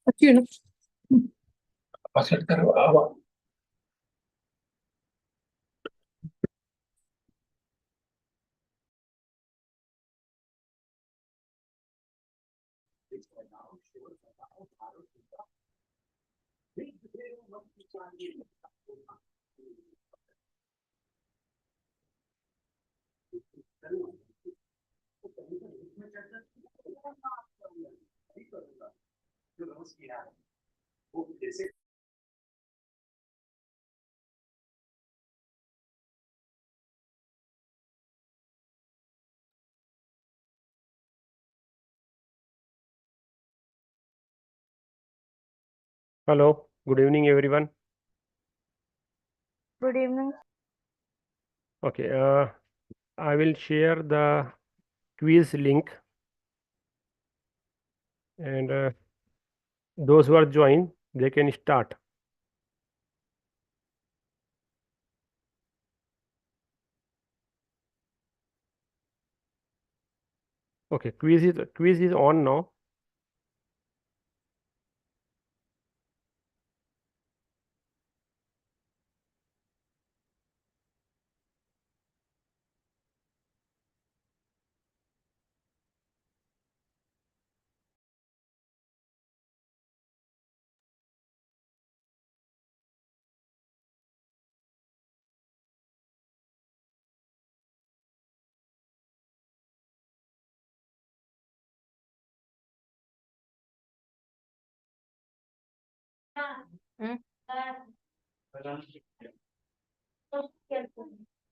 अच्छी है ना? पासवर्ड करो आवा Hello, good evening, everyone. Good evening. Okay, I will share the quiz link, and those who are joined, they can start. Okay, quiz is on now.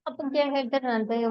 अपन क्या है इधर जानते हैं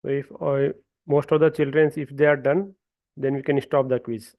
So if most of the children, if they are done, then we can stop the quiz.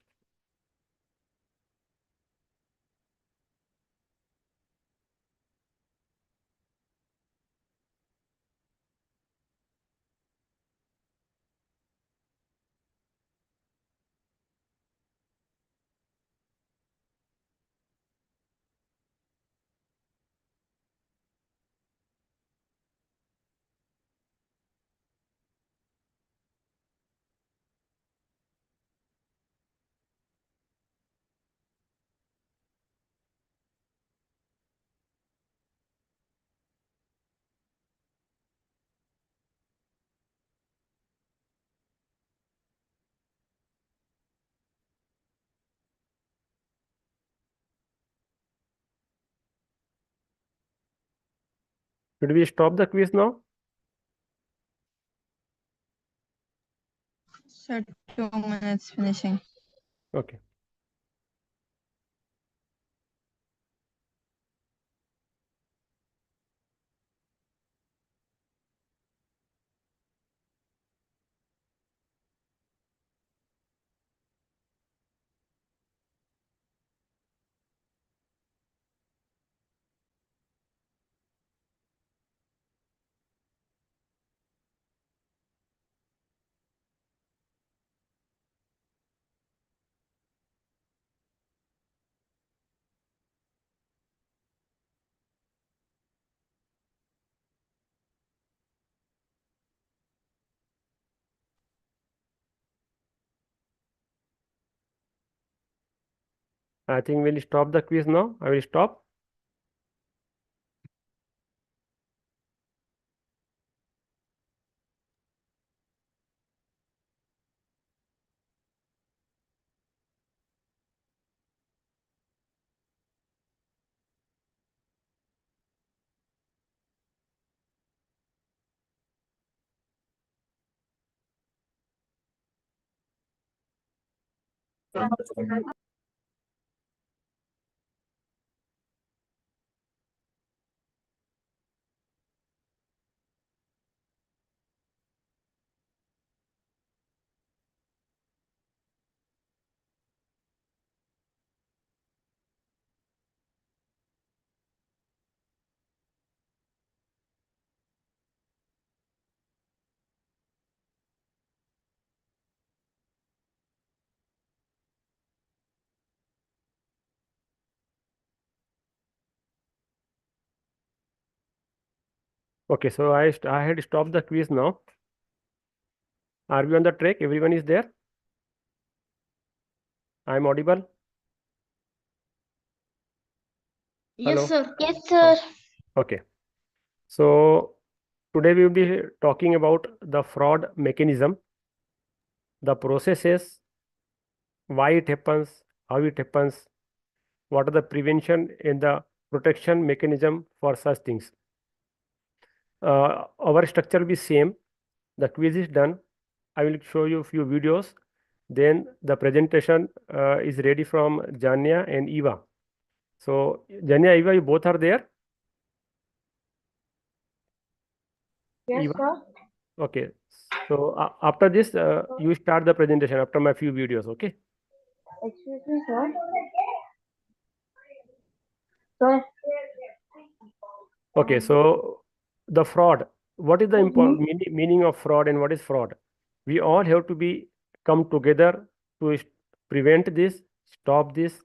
Should we stop the quiz now? Sir, 2 minutes finishing. Okay. I think we'll stop the quiz now. I will stop. Okay, so I had stopped the quiz now. Are we on the track? Everyone is there? I'm audible? Hello? Yes, sir. Yes, sir. Okay. So today we will be talking about the fraud mechanism, the processes, why it happens, how it happens, what are the prevention and the protection mechanism for such things. Our structure will be same. The quiz is done. I will show you a few videos. Then the presentation is ready from Janya and Eva. So Janya, Eva, you both are there? Yes, Eva? sir. Okay. So after this, you start the presentation after my few videos. Okay. Excuse me, sir. Sir. Okay. So the fraud. What is the meaning of fraud and what is fraud? We all have to be come together to prevent this, stop this.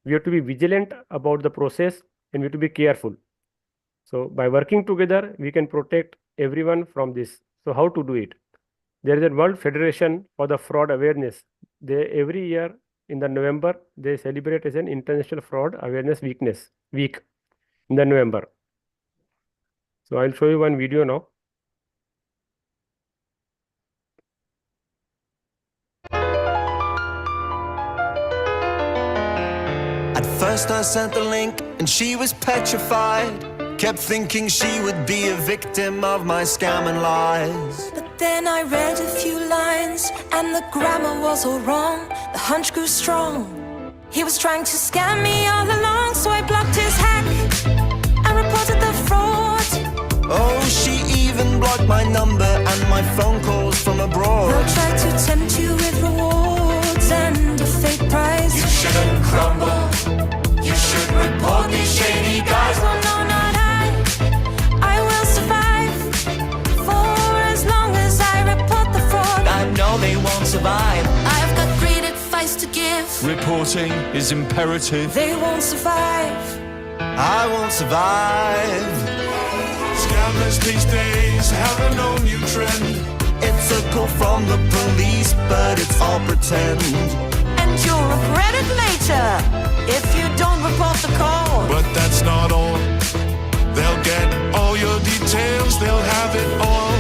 We have to be vigilant about the process and we have to be careful. So by working together, we can protect everyone from this. So how to do it? There is a World Federation for the Fraud Awareness. They every year in the November, they celebrate as an International Fraud Awareness Week in the November. So I'll show you one video now. At first I sent the link and she was petrified. Kept thinking she would be a victim of my scam and lies. But then I read a few lines and the grammar was all wrong. The hunch grew strong. He was trying to scam me all along, so I blocked his hack and reported the fraud. Oh, she even blocked my number and my phone call survive. Reporting is imperative. They won't survive. I won't survive. Scammers these days have a no new trend. It's a call from the police, but it's all pretend. And you'll regret it later if you don't report the call. But that's not all. They'll get all your details, they'll have it all.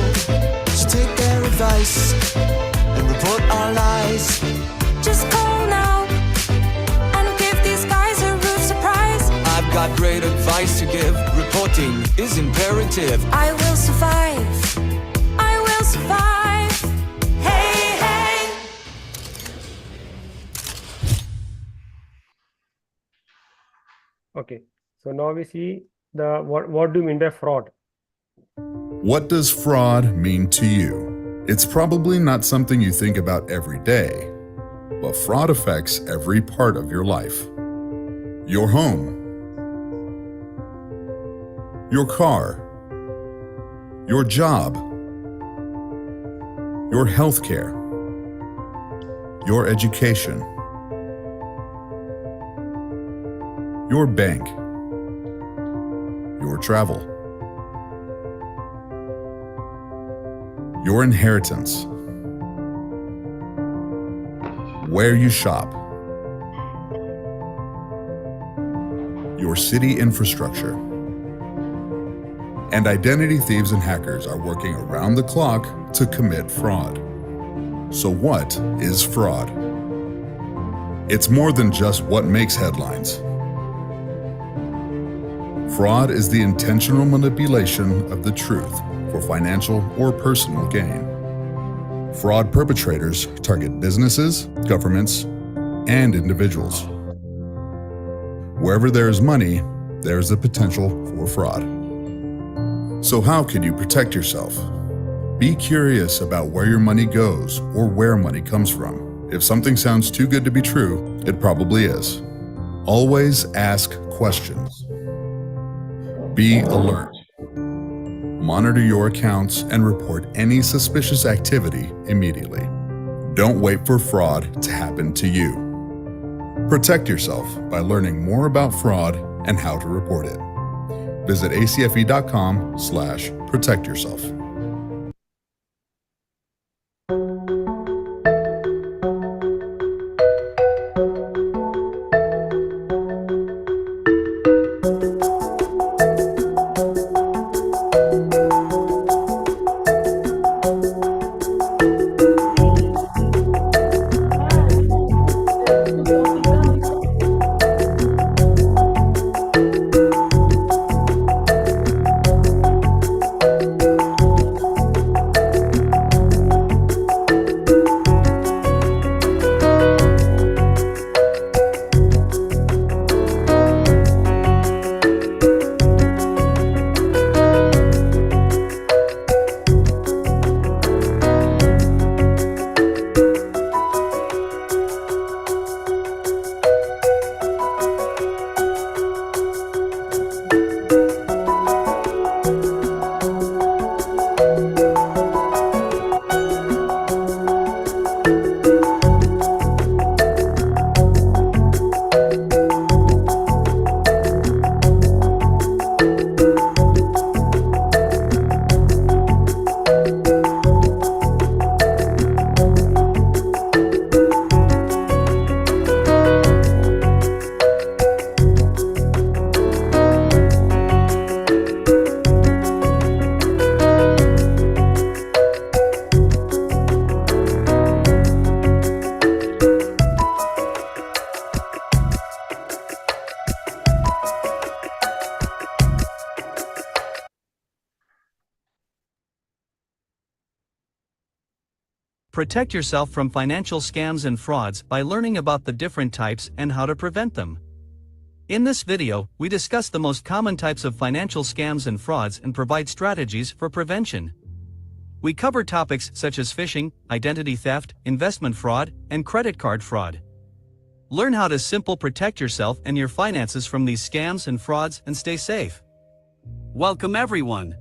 So take their advice and report our lies. Just call now and give these guys a rude surprise. I've got great advice to give. Reporting is imperative. I will survive. I will survive. Hey, hey. Okay, so now we see the what do you mean by fraud? What does fraud mean to you? It's probably not something you think about every day, but fraud affects every part of your life. Your home, your car, your job, your healthcare, your education, your bank, your travel, your inheritance, where you shop, your city infrastructure. And identity thieves and hackers are working around the clock to commit fraud. So what is fraud? It's more than just what makes headlines. Fraud is the intentional manipulation of the truth for financial or personal gain. Fraud perpetrators target businesses, governments, and individuals. Wherever there is money, there is the potential for fraud. So how can you protect yourself? Be curious about where your money goes or where money comes from. If something sounds too good to be true, it probably is. Always ask questions. Be alert. Monitor your accounts and report any suspicious activity immediately. Don't wait for fraud to happen to you. Protect yourself by learning more about fraud and how to report it. Visit acfe.com/protect yourself. Protect yourself from financial scams and frauds by learning about the different types and how to prevent them. In this video, we discuss the most common types of financial scams and frauds and provide strategies for prevention. We cover topics such as phishing, identity theft, investment fraud, and credit card fraud. Learn how to simply protect yourself and your finances from these scams and frauds and stay safe. Welcome everyone.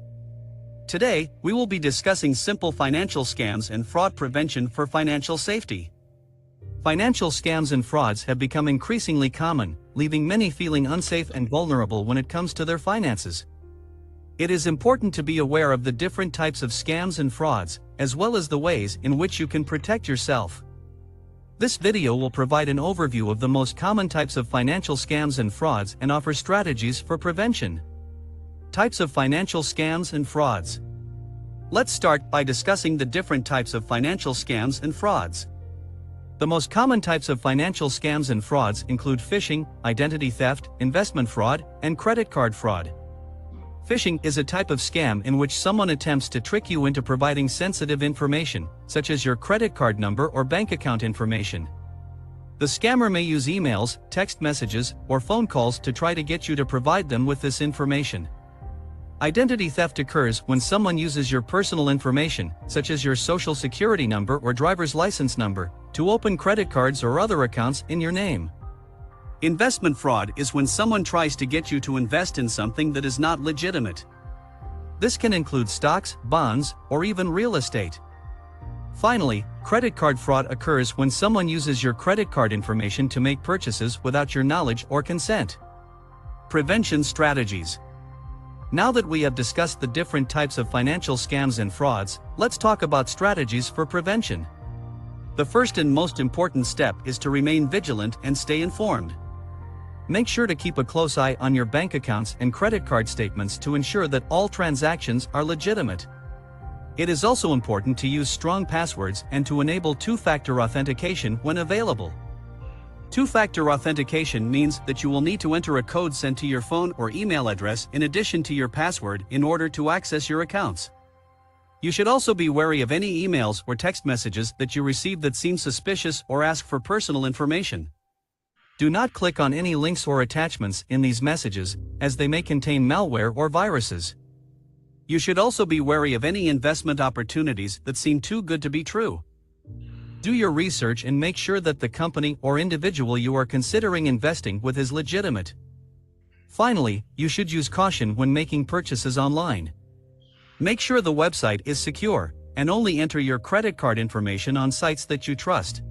Today, we will be discussing simple financial scams and fraud prevention for financial safety. Financial scams and frauds have become increasingly common, leaving many feeling unsafe and vulnerable when it comes to their finances. It is important to be aware of the different types of scams and frauds, as well as the ways in which you can protect yourself. This video will provide an overview of the most common types of financial scams and frauds and offer strategies for prevention. Types of financial scams and frauds. Let's start by discussing the different types of financial scams and frauds. The most common types of financial scams and frauds include phishing, identity theft, investment fraud, and credit card fraud. Phishing is a type of scam in which someone attempts to trick you into providing sensitive information, such as your credit card number or bank account information. The scammer may use emails, text messages, or phone calls to try to get you to provide them with this information. Identity theft occurs when someone uses your personal information, such as your social security number or driver's license number, to open credit cards or other accounts in your name. Investment fraud is when someone tries to get you to invest in something that is not legitimate. This can include stocks, bonds, or even real estate. Finally, credit card fraud occurs when someone uses your credit card information to make purchases without your knowledge or consent. Prevention strategies. Now that we have discussed the different types of financial scams and frauds, let's talk about strategies for prevention. The first and most important step is to remain vigilant and stay informed. Make sure to keep a close eye on your bank accounts and credit card statements to ensure that all transactions are legitimate. It is also important to use strong passwords and to enable two-factor authentication when available. Two-factor authentication means that you will need to enter a code sent to your phone or email address in addition to your password in order to access your accounts. You should also be wary of any emails or text messages that you receive that seem suspicious or ask for personal information. Do not click on any links or attachments in these messages, as they may contain malware or viruses. You should also be wary of any investment opportunities that seem too good to be true. Do your research and make sure that the company or individual you are considering investing with is legitimate. Finally, you should use caution when making purchases online. Make sure the website is secure, and only enter your credit card information on sites that you trust.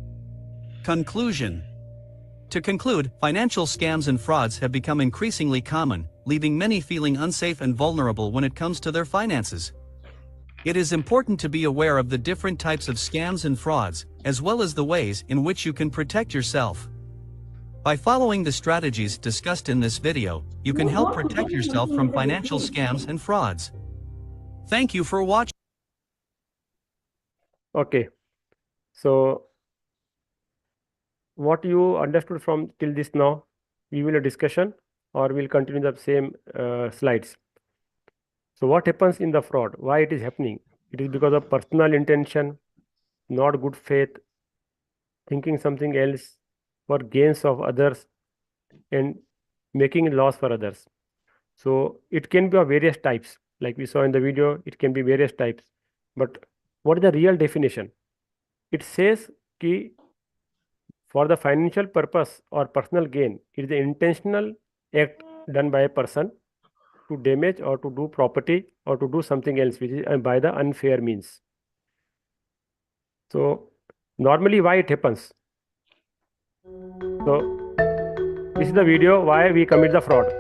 Conclusion. To conclude, financial scams and frauds have become increasingly common, leaving many feeling unsafe and vulnerable when it comes to their finances. It is important to be aware of the different types of scams and frauds, as well as the ways in which you can protect yourself. By following the strategies discussed in this video, you can help protect yourself from financial scams and frauds. Thank you for watching. Okay, so what you understood from till this now, we will a discussion or we'll continue the same slides. So what happens in the fraud? Why it is happening? It is because of personal intention, not good faith, thinking something else for gains of others, and making loss for others. So it can be of various types. Like we saw in the video, it can be various types. But what is the real definition? It says ki for the financial purpose or personal gain, it is an intentional act done by a person to damage or to do property or to do something else, which is by the unfair means. So normally why it happens? So this is the video why we commit the fraud.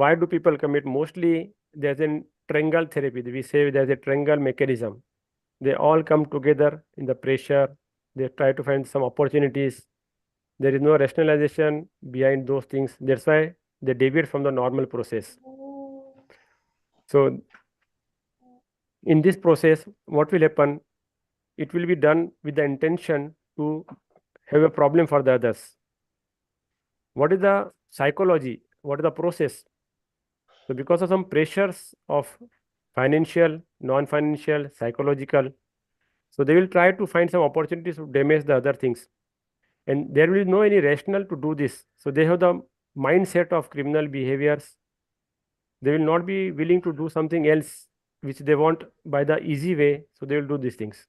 why do people commit? Mostly there's a triangle therapy. We say there's a triangle mechanism. They all come together in the pressure. They try to find some opportunities. There is no rationalization behind those things. That's why they deviate from the normal process. So in this process, what will happen? It will be done with the intention to have a problem for the others. What is the psychology? What is the process? So because of some pressures of financial, non-financial, psychological, so they will try to find some opportunities to damage the other things. And there will be no any rationale to do this. So they have the mindset of criminal behaviors. They will not be willing to do something else which they want by the easy way. So they will do these things.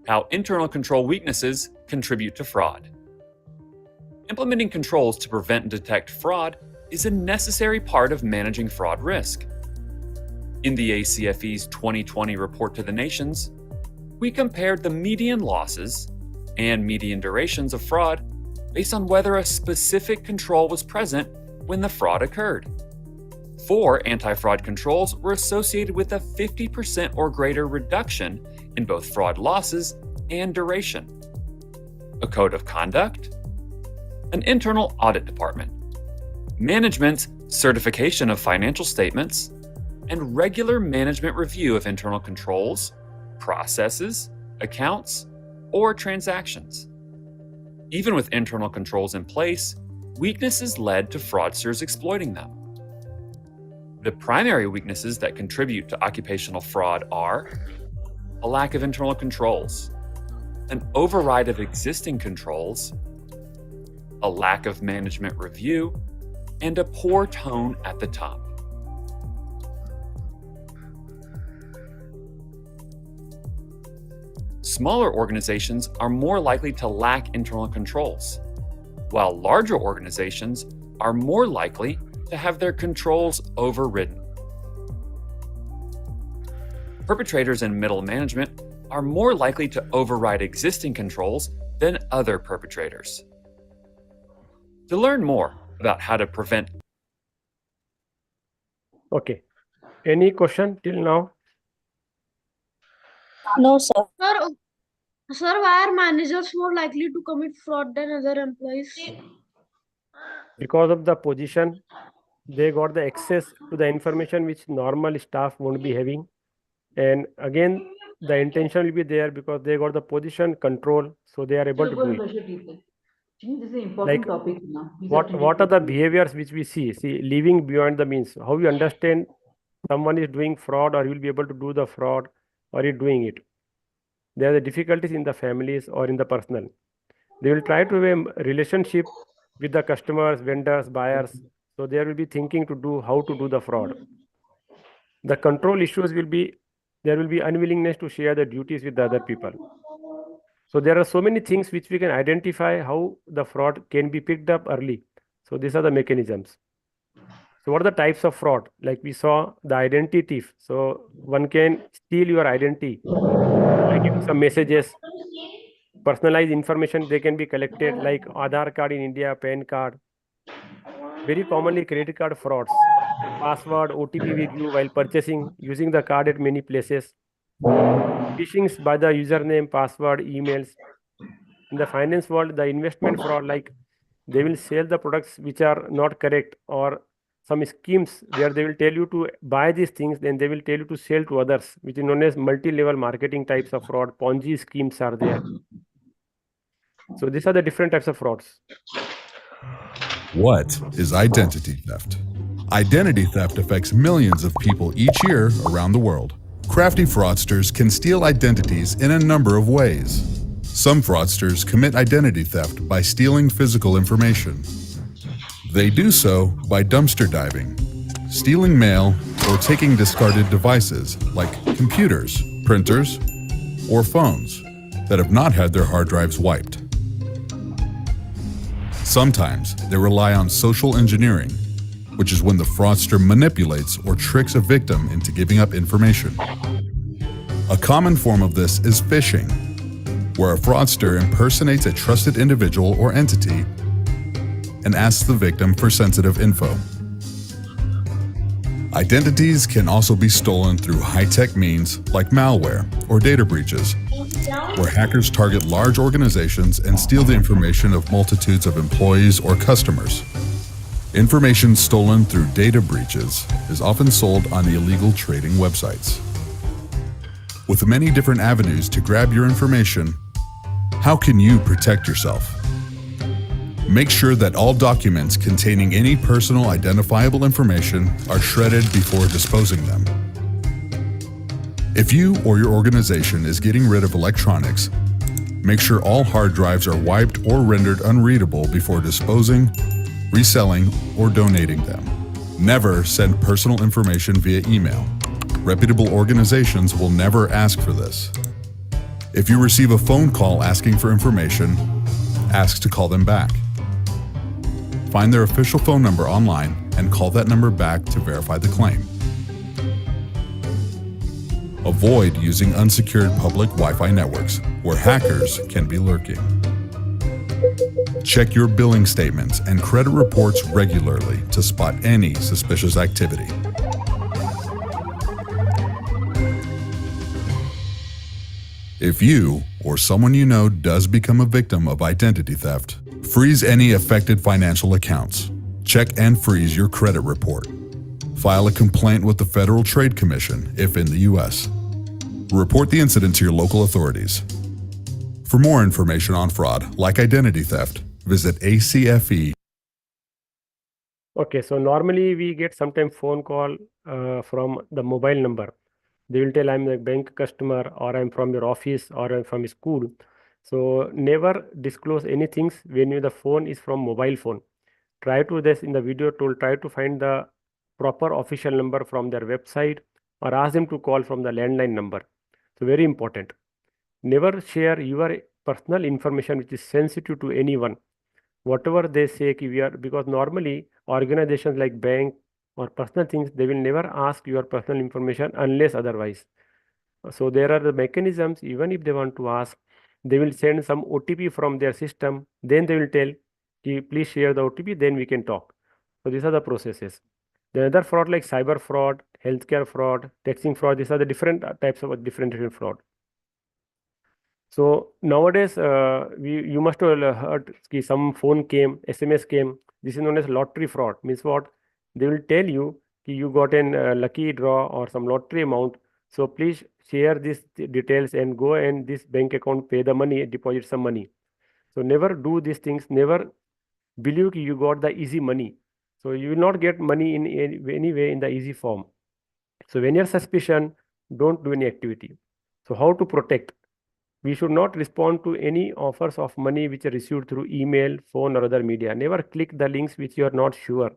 How internal control weaknesses contribute to fraud. Implementing controls to prevent and detect fraud is a necessary part of managing fraud risk. In the ACFE's 2020 report to the nations, we compared the median losses and median durations of fraud based on whether a specific control was present when the fraud occurred. 4 anti-fraud controls were associated with a 50% or greater reduction in both fraud losses and duration. A code of conduct, an internal audit department, management's certification of financial statements, and regular management review of internal controls, processes, accounts, or transactions. Even with internal controls in place, weaknesses led to fraudsters exploiting them. The primary weaknesses that contribute to occupational fraud are a lack of internal controls, an override of existing controls, a lack of management review, and a poor tone at the top. Smaller organizations are more likely to lack internal controls, while larger organizations are more likely to have their controls overridden. Perpetrators in middle management are more likely to override existing controls than other perpetrators. To learn more about how to prevent. Okay. Any question till now? No, sir. Sir, why are managers more likely to commit fraud than other employees? Because of the position, they got the access to the information which normal staff won't be having. And again, the intention will be there because they got the position control, so they are able to do it. Like, what are the behaviors which we see? See, living beyond the means. How you understand someone is doing fraud, or you will be able to do the fraud, or you doing it. There are the difficulties in the families or in the personal. They will try to have a relationship with the customers, vendors, buyers. So they will be thinking to do how to do the fraud. The control issues will be, there will be unwillingness to share the duties with the other people. So there are so many things which we can identify how the fraud can be picked up early. So these are the mechanisms. So what are the types of fraud? Like we saw the identity thief. So one can steal your identity, like some messages, personalized information, they can be collected like Aadhaar card in India, PAN card. Very commonly credit card frauds. Password, OTP with you while purchasing, using the card at many places. Phishing by the username, password, emails. In the finance world, the investment fraud, like they will sell the products which are not correct, or some schemes where they will tell you to buy these things, then they will tell you to sell to others, which is known as multi-level marketing types of fraud. Ponzi schemes are there. So these are the different types of frauds. What is identity theft? Identity theft affects millions of people each year around the world. Crafty fraudsters can steal identities in a number of ways. Some fraudsters commit identity theft by stealing physical information. They do so by dumpster diving, stealing mail, or taking discarded devices like computers, printers, or phones that have not had their hard drives wiped. Sometimes they rely on social engineering, which is when the fraudster manipulates or tricks a victim into giving up information. A common form of this is phishing, where a fraudster impersonates a trusted individual or entity and asks the victim for sensitive info. Identities can also be stolen through high-tech means like malware or data breaches, where hackers target large organizations and steal the information of multitudes of employees or customers. Information stolen through data breaches is often sold on illegal trading websites. With many different avenues to grab your information, how can you protect yourself? Make sure that all documents containing any personal identifiable information are shredded before disposing them. If you or your organization is getting rid of electronics, make sure all hard drives are wiped or rendered unreadable before disposing, reselling, or donating them. Never send personal information via email. Reputable organizations will never ask for this. If you receive a phone call asking for information, ask to call them back. Find their official phone number online and call that number back to verify the claim. Avoid using unsecured public Wi-Fi networks where hackers can be lurking. Check your billing statements and credit reports regularly to spot any suspicious activity. If you or someone you know does become a victim of identity theft, freeze any affected financial accounts. Check and freeze your credit report. File a complaint with the Federal Trade Commission if in the U.S. Report the incident to your local authorities. For more information on fraud, like identity theft, visit ACFE. Okay, so normally we get sometimes phone call from the mobile number. They will tell I'm a bank customer, or I'm from your office, or I'm from school. So never disclose anything when the phone is from mobile phone. Try to this in the video tool, try to find the proper official number from their website or ask them to call from the landline number. So very important. Never share your personal information which is sensitive to anyone. Whatever they say, because normally organizations like bank or personal things, they will never ask your personal information unless otherwise. So there are the mechanisms, even if they want to ask, they will send some OTP from their system, then they will tell, please share the OTP, then we can talk. So these are the processes. The other fraud like cyber fraud, healthcare fraud, texting fraud, these are the different types of different fraud. So nowadays, you must have heard some phone came, SMS came. This is known as lottery fraud. Means what? They will tell you you got a lucky draw or some lottery amount. So please share these details and go and this bank account, pay the money, deposit some money. So never do these things. Never believe you got the easy money. So you will not get money in any way in the easy form. So when you're suspicion, don't do any activity. So how to protect? We should not respond to any offers of money which are received through email, phone, or other media. Never click the links which you are not sure.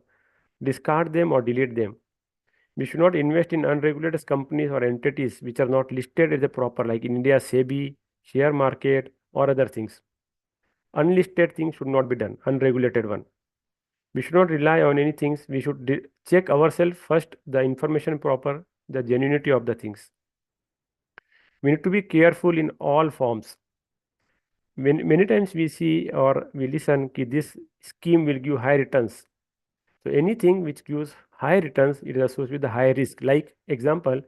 Discard them or delete them. We should not invest in unregulated companies or entities which are not listed as a proper, like in India, SEBI, share market, or other things. Unlisted things should not be done, unregulated one. We should not rely on anything. We should check ourselves first, the information proper, the genuinity of the things. We need to be careful in all forms. Many times we see or we listen that this scheme will give high returns. So anything which gives high returns, it is associated with the high risk. Like example,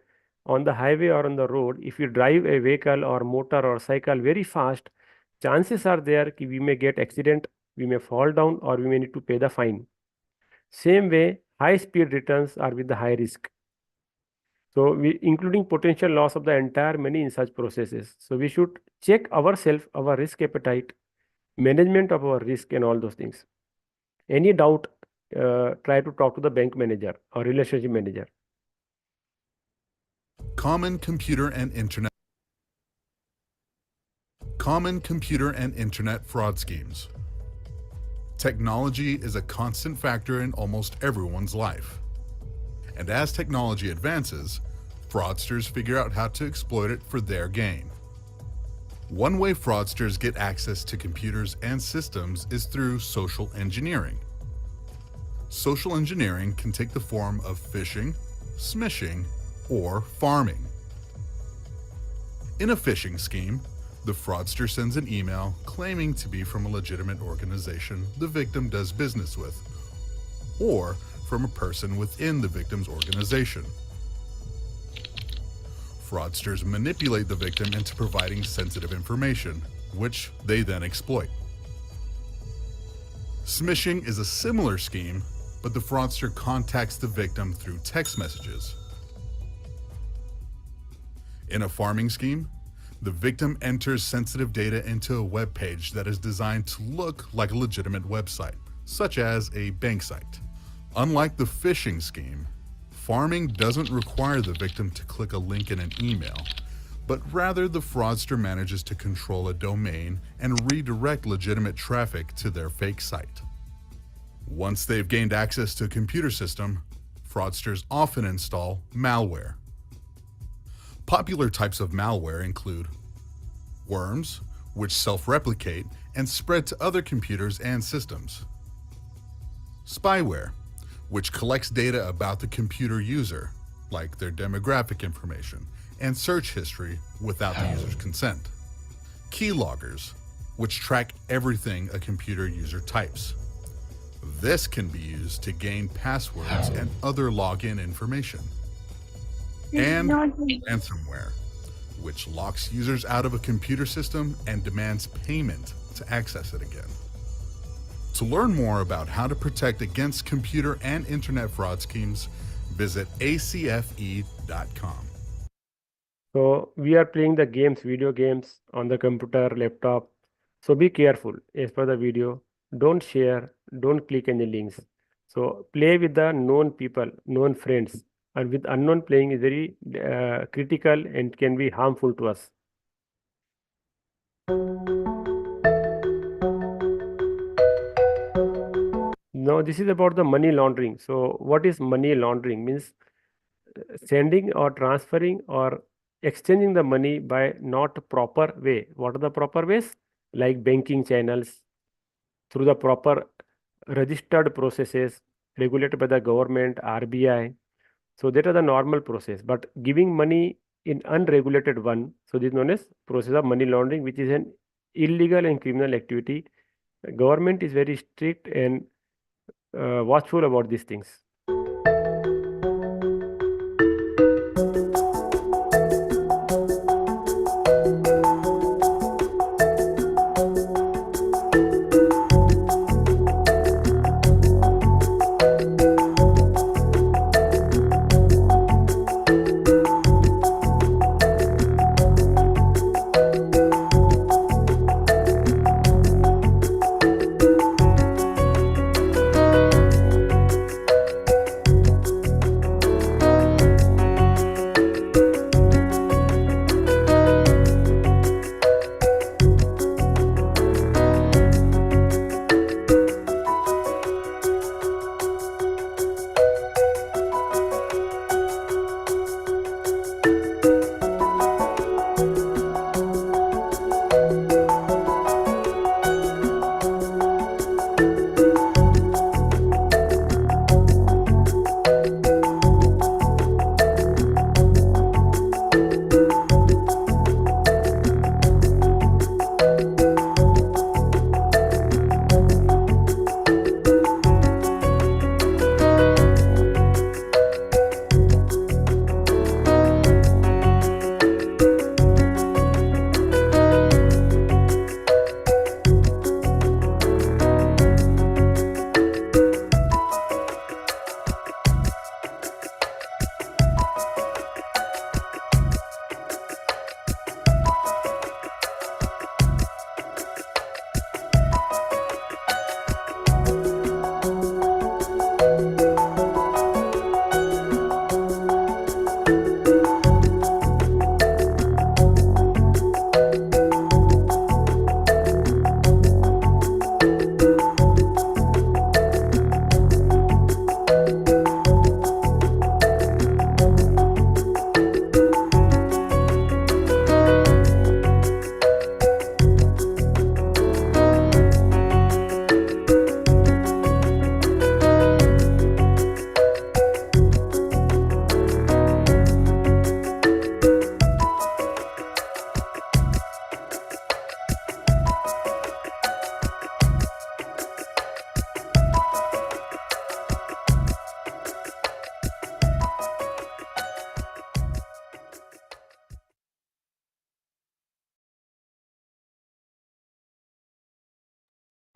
on the highway or on the road, if you drive a vehicle or motor or cycle very fast, chances are there that we may get accident, we may fall down, or we may need to pay the fine. Same way, high speed returns are with the high risk. So including potential loss of the entire money in such processes. So we should check ourselves, our risk appetite, management of our risk and all those things. Any doubt, try to talk to the bank manager or relationship manager. Common computer and internet fraud schemes. Technology is a constant factor in almost everyone's life. And as technology advances, fraudsters figure out how to exploit it for their gain. One way fraudsters get access to computers and systems is through social engineering. Social engineering can take the form of phishing, smishing, or farming. In a phishing scheme, The fraudster sends an email claiming to be from a legitimate organization the victim does business with, or from a person within the victim's organization. Fraudsters manipulate the victim into providing sensitive information, which they then exploit. Smishing is a similar scheme, but the fraudster contacts the victim through text messages. In a farming scheme, the victim enters sensitive data into a web page that is designed to look like a legitimate website, such as a bank site. Unlike the phishing scheme, farming doesn't require the victim to click a link in an email, but rather the fraudster manages to control a domain and redirect legitimate traffic to their fake site. Once they've gained access to a computer system, fraudsters often install malware. Popular types of malware include worms, which self-replicate and spread to other computers and systems; spyware, which collects data about the computer user, like their demographic information and search history without the user's consent; keyloggers, which track everything a computer user types. This can be used to gain passwords and other login information; and ransomware, which locks users out of a computer system and demands payment to access it again. To learn more about how to protect against computer and internet fraud schemes, visit acfe.com. So we are playing the games, video games on the computer, laptop. So be careful as per the video. Don't share, don't click any links. So play with the known people, known friends, and with unknown playing is very critical and can be harmful to us. Now this is about the money laundering. So what is money laundering? Means sending or transferring or exchanging the money by not proper way. What are the proper ways? Like banking channels, through the proper registered processes regulated by the government, RBI. So that is the normal process. But giving money in unregulated one, so this is known as process of money laundering, which is an illegal and criminal activity. Government is very strict and watchful about these things.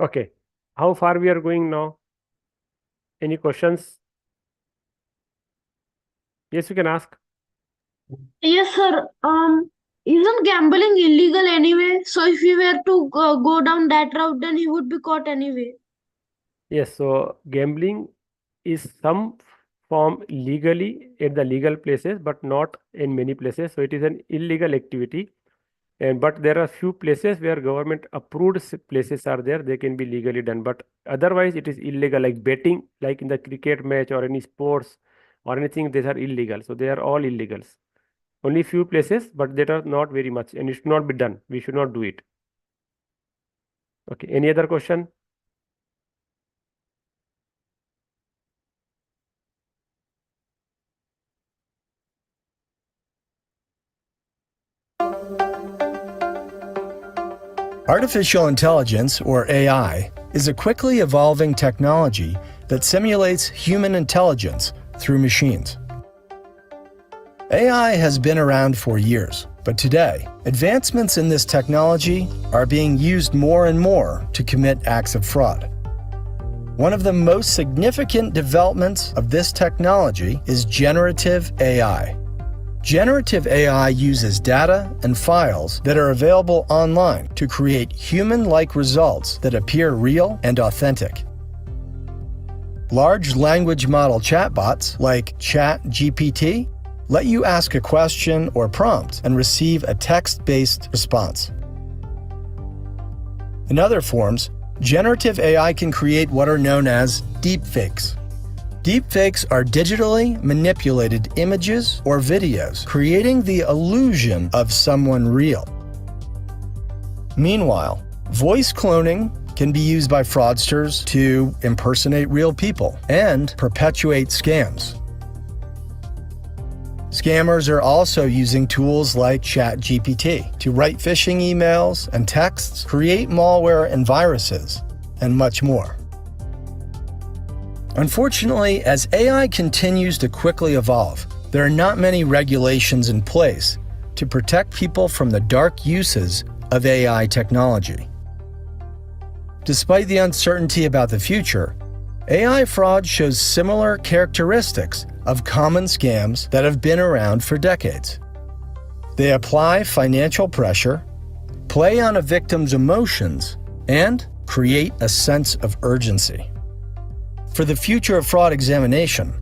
Okay. How far we are going now? Any questions? Yes, you can ask. Yes, sir. Isn't gambling illegal anyway? So if we were to go down that route, then he would be caught anyway. Yes, so gambling is some form legally at the legal places, but not in many places. So it is an illegal activity. But there are few places where government approved places are there, they can be legally done. But otherwise it is illegal, like betting, like in the cricket match or any sports or anything, these are illegal. So they are all illegals. Only few places, but that are not very much, and it should not be done. We should not do it. Okay, any other question? Artificial intelligence, or AI, is a quickly evolving technology that simulates human intelligence through machines. AI has been around for years, but today, advancements in this technology are being used more and more to commit acts of fraud. One of the most significant developments of this technology is generative AI. Generative AI uses data and files that are available online to create human-like results that appear real and authentic. Large language model chatbots like ChatGPT let you ask a question or prompt and receive a text-based response. In other forms, generative AI can create what are known as deepfakes. Deepfakes are digitally manipulated images or videos, creating the illusion of someone real. Meanwhile, voice cloning can be used by fraudsters to impersonate real people and perpetuate scams. Scammers are also using tools like ChatGPT to write phishing emails and texts, create malware and viruses, and much more. Unfortunately, as AI continues to quickly evolve, there are not many regulations in place to protect people from the dark uses of AI technology. Despite the uncertainty about the future, AI fraud shows similar characteristics of common scams that have been around for decades. They apply financial pressure, play on a victim's emotions, and create a sense of urgency. For the future of fraud examination,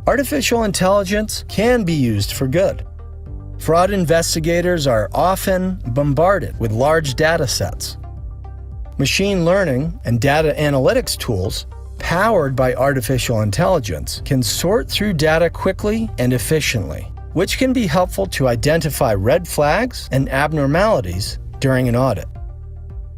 artificial intelligence can be used for good. Fraud investigators are often bombarded with large data sets. Machine learning and data analytics tools powered by artificial intelligence can sort through data quickly and efficiently, which can be helpful to identify red flags and abnormalities during an audit.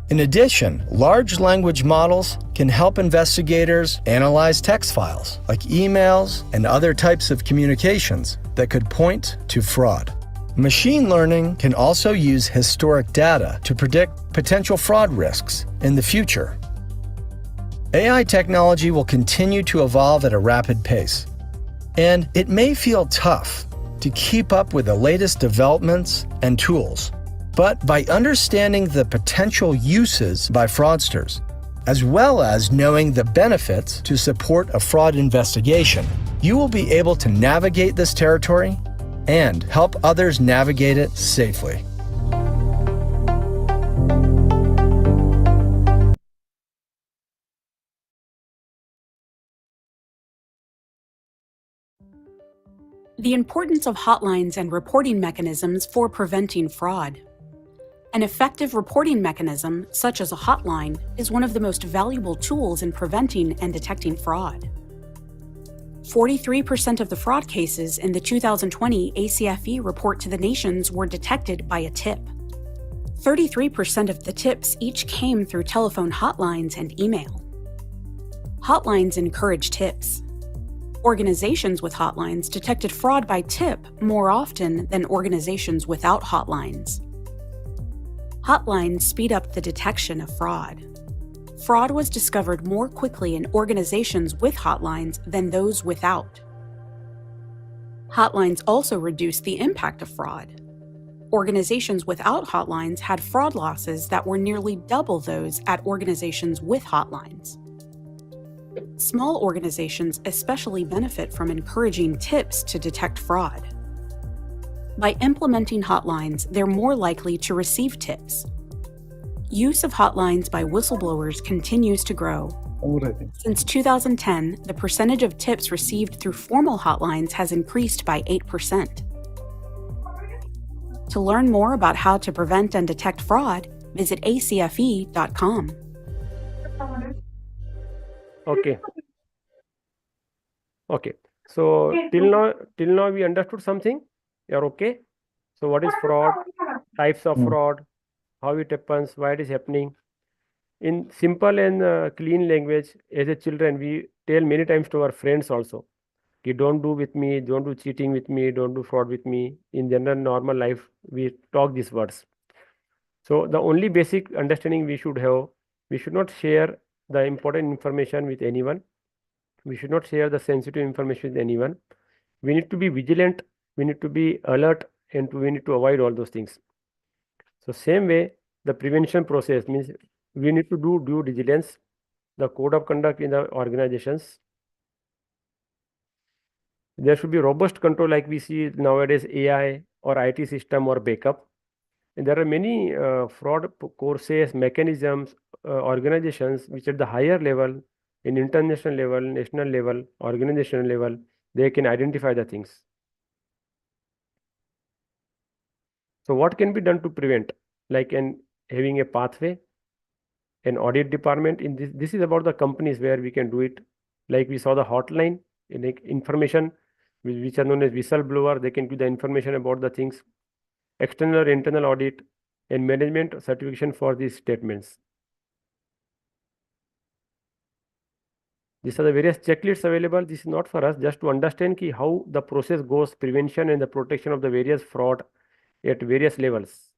In addition, large language models can help investigators analyze text files, like emails and other types of communications that could point to fraud. Machine learning can also use historic data to predict potential fraud risks in the future. AI technology will continue to evolve at a rapid pace, and it may feel tough to keep up with the latest developments and tools. But by understanding the potential uses by fraudsters, as well as knowing the benefits to support a fraud investigation, you will be able to navigate this territory and help others navigate it safely. The importance of hotlines and reporting mechanisms for preventing fraud. An effective reporting mechanism, such as a hotline, is one of the most valuable tools in preventing and detecting fraud. 43% of the fraud cases in the 2020 ACFE report to the nations were detected by a tip. 33% of the tips each came through telephone hotlines and email. Hotlines encourage tips. Organizations with hotlines detected fraud by tip more often than organizations without hotlines. Hotlines speed up the detection of fraud. Fraud was discovered more quickly in organizations with hotlines than those without. Hotlines also reduce the impact of fraud. Organizations without hotlines had fraud losses that were nearly double those at organizations with hotlines. Small organizations especially benefit from encouraging tips to detect fraud. By implementing hotlines, they're more likely to receive tips. Use of hotlines by whistleblowers continues to grow. Since 2010, the percentage of tips received through formal hotlines has increased by 8%. To learn more about how to prevent and detect fraud, visit acfe.com. Okay. So till now we understood something. You're okay. So what is fraud? Types of fraud, how it happens, why it is happening. In simple and clean language, as a children, we tell many times to our friends also, "Ki don't do with me, don't do cheating with me, don't do fraud with me." In general, normal life, we talk these words. So the only basic understanding we should have, we should not share the important information with anyone. We should not share the sensitive information with anyone. We need to be vigilant, we need to be alert, and we need to avoid all those things. So same way, the prevention process means we need to do due diligence, the code of conduct in the organizations. There should be robust control like we see nowadays AI or IT system or backup. And there are many fraud courses, mechanisms, organizations which at the higher level, in international level, national level, organizational level, they can identify the things. So what can be done to prevent? Like having a pathway, an audit department. In this is about the companies where we can do it. Like we saw the hotline, information which are known as whistleblower. They can give the information about the things. External or internal audit and management certification for these statements. These are the various checklists available. This is not for us, just to understand how the process goes, prevention and the protection of the various fraud at various levels.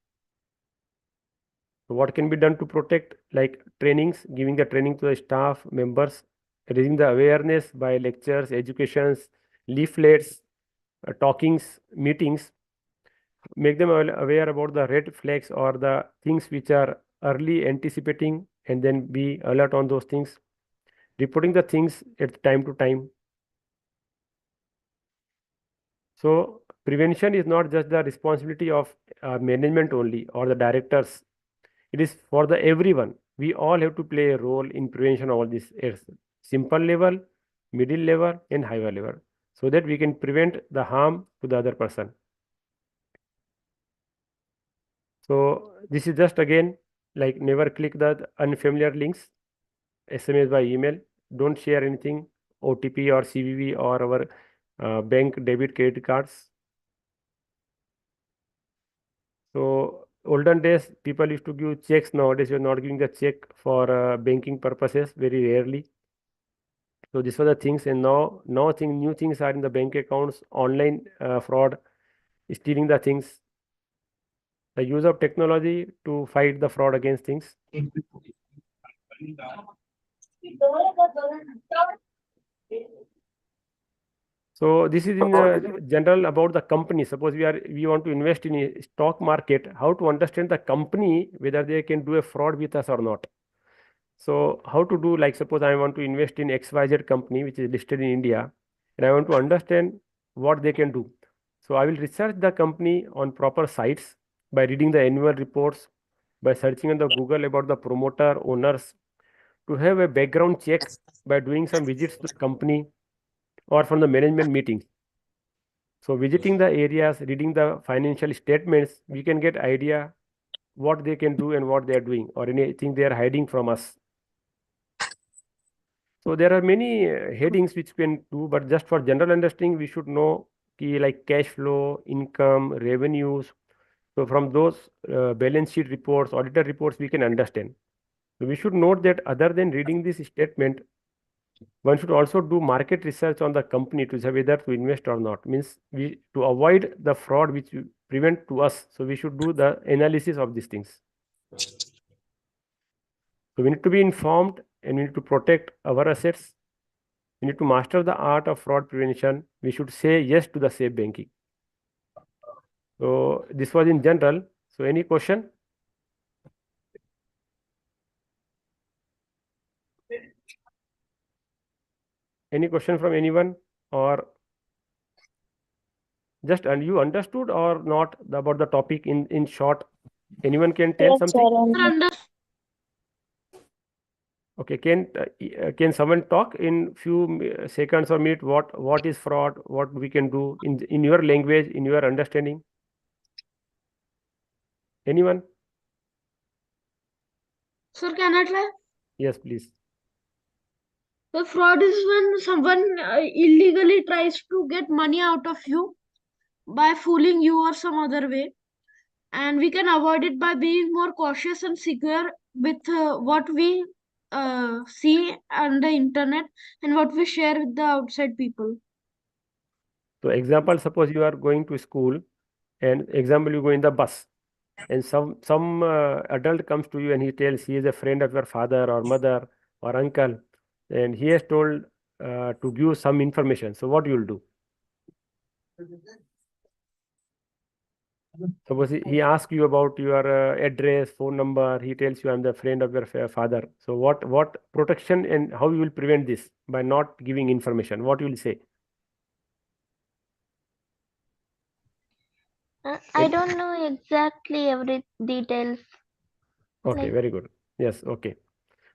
So what can be done to protect? Like trainings, giving the training to the staff members, raising the awareness by lectures, educations, leaflets, talkings, meetings. Make them aware about the red flags or the things which are early anticipating and then be alert on those things. Reporting the things at time to time. So prevention is not just the responsibility of management only or the directors. It is for the everyone. We all have to play a role in prevention of all this at simple level, middle level, and higher level, so that we can prevent the harm to the other person. So this is just again like never click the unfamiliar links, SMS by email. Don't share anything, OTP or CVV or our bank debit credit cards. So olden days, people used to give checks. Nowadays, you're not giving the check for banking purposes, very rarely. So these were the things, and now new things are in the bank accounts, online fraud, stealing the things. The use of technology to fight the fraud against things. So this is in general about the company. Suppose we want to invest in a stock market, how to understand the company, whether they can do a fraud with us or not. So how to do, like suppose I want to invest in XYZ company which is listed in India, and I want to understand what they can do. So I will research the company on proper sites by reading the annual reports, by searching on the Google about the promoter, owners, to have a background check by doing some visits to the company or from the management meetings. So visiting the areas, reading the financial statements, we can get idea what they can do and what they are doing or anything they are hiding from us. So there are many headings which we can do, but just for general understanding, we should know like cash flow, income, revenues. So from those balance sheet reports, auditor reports, we can understand. So we should note that other than reading this statement, one should also do market research on the company to say whether to invest or not. Means to avoid the fraud which prevent to us. So we should do the analysis of these things. So we need to be informed and we need to protect our assets. We need to master the art of fraud prevention. We should say yes to the safe banking. So this was in general. So any question? Any question from anyone, or just and you understood or not about the topic in short? Anyone can tell something? Okay, can someone talk in few seconds or minute what is fraud, what we can do in your language, in your understanding? Anyone? Sir, can I try? Yes, please. The fraud is when someone illegally tries to get money out of you by fooling you or some other way. And we can avoid it by being more cautious and secure with what we see on the internet and what we share with the outside people. So example, suppose you are going to school, and example, you go in the bus, and some adult comes to you and he tells he is a friend of your father or mother or uncle, and he has told to give some information. So what you will do? Suppose he asks you about your address, phone number. He tells you I'm the friend of your father. So what protection and how you will prevent this by not giving information? What you will say? I don't know exactly every details. Okay, Like- very good. Yes, okay.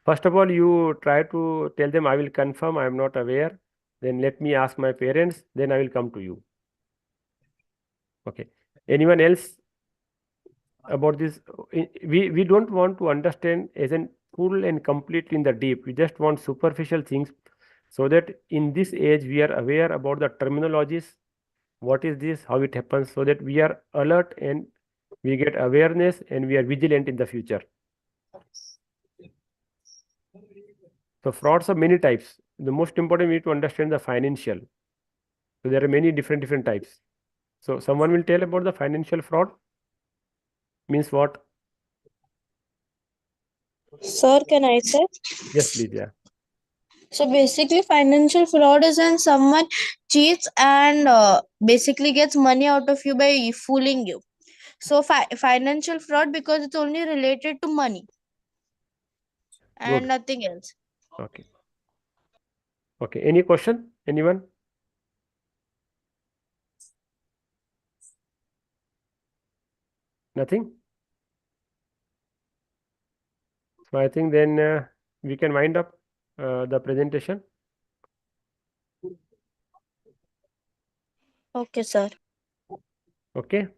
First of all, you try to tell them I will confirm, I am not aware. Then let me ask my parents, then I will come to you. Okay. Anyone else about this? We don't want to understand as in full and completely in the deep. We just want superficial things so that in this age we are aware about the terminologies. What is this? How it happens? So that we are alert and we get awareness and we are vigilant in the future. So frauds of many types. The most important we need to understand the financial. So there are many different types. So someone will tell about the financial fraud. Means what? Sir, can I say? Yes, please. Yeah. So basically, financial fraud is when someone cheats and basically gets money out of you by fooling you. So financial fraud because it's only related to money and Good. nothing else. Okay. Okay. Any question? Anyone? Nothing? So I think then we can wind up the presentation. Okay, sir. Okay.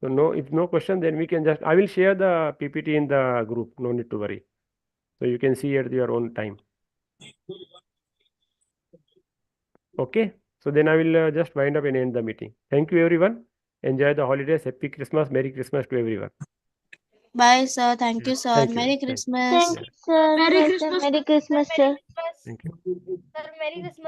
So no, if no question, then we can just, I will share the PPT in the group. No need to worry. So you can see at your own time. Okay. So then I will just wind up and end the meeting. Thank you, everyone. Enjoy the holidays. Happy Christmas. Merry Christmas to everyone. Bye, sir. Thank you, sir. Thank you. Merry Thank you. Christmas. Thank you, sir. Merry Christmas. Merry Christmas, sir. Thank you. Sir, Merry Christmas.